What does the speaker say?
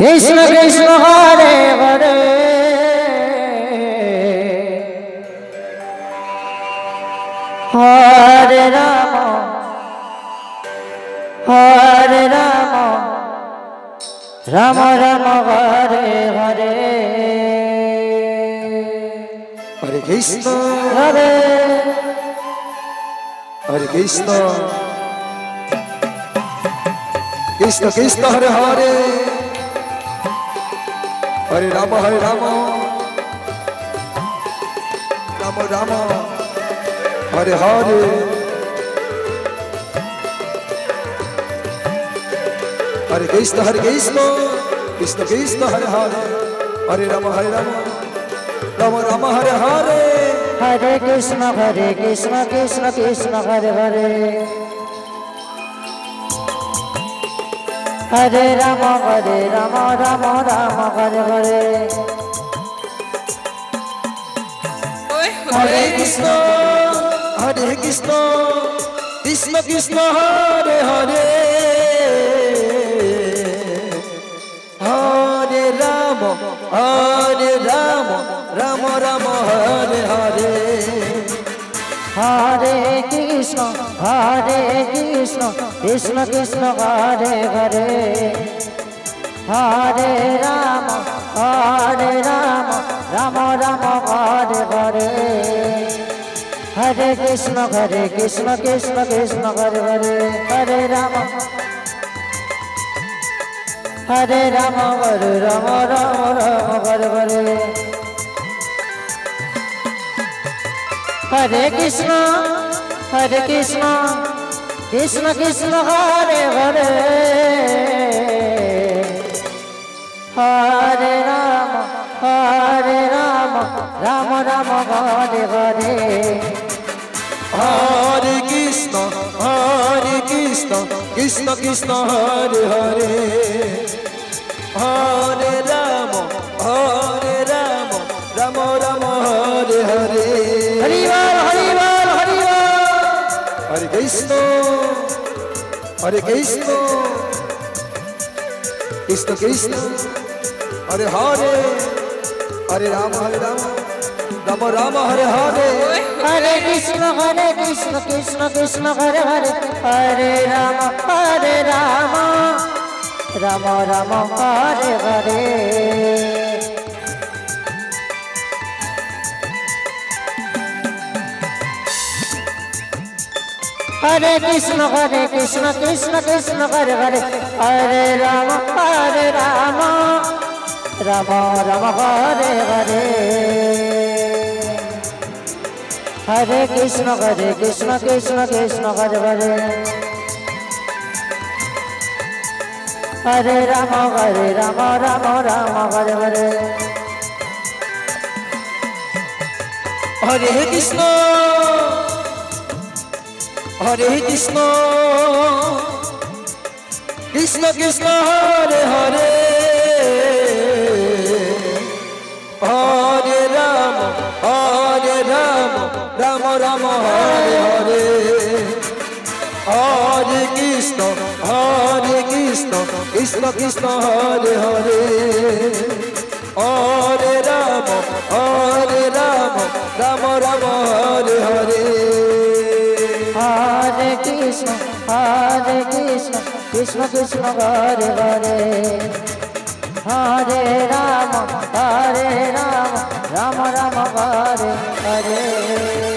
Krishna Krishna Hare Hare Hare Ram হরে Ram Ram Ram Hare Hare Hare Krishna Hare Hare Krishna Krishna Krishna Hare Hare Hare Ram Ram Ram Ram Hare Hare Hare Krishna Krishna Krishna Hare Hare Hare Ram Ram Ram Hare Hare Hare Krishna Krishna Krishna Hare Hare Hare Ram Ram Ram Hare Hare Hare Krishna Krishna Krishna Hare Hare Hare Ram Ram Ram Hare Hare Hare Krishna Krishna Krishna Hare Hare Hare Ram Ram Ram Hare Hare Hare Krishna Krishna Krishna Hare Hare Hare Ram হরে Ram Ram Hare Hare Hare Krishna Krishna Krishna Hare Hare Hare Ram Ram Ram Hare Hare Hare Krishna Krishna Hare Hare Hare Ram Ram Ram Hare Hare হরিবল হরিবল হরিবল হরে Krishna Krishna Krishna Hare Hare Hare Ram Ram Ram Hare Hare Hare Krishna Krishna Hare Hare Hare Ram Ram Ram Hare Hare Hare Krishna Krishna Hare Hare Hare Ram Ram Ram Hare Hare Hare Krishna Krishna Hare Hare Hare Ram Ram Hare Hare Hare Krishna Krishna Hare Hare Hare Ram Ram Ram Hare Hare Hare Krishna Krishna Hare Hare Hare Ram Ram Ram Hare Hare Hare Krishna Krishna Hare Hare Hare Ram Ram Ram Hare Hare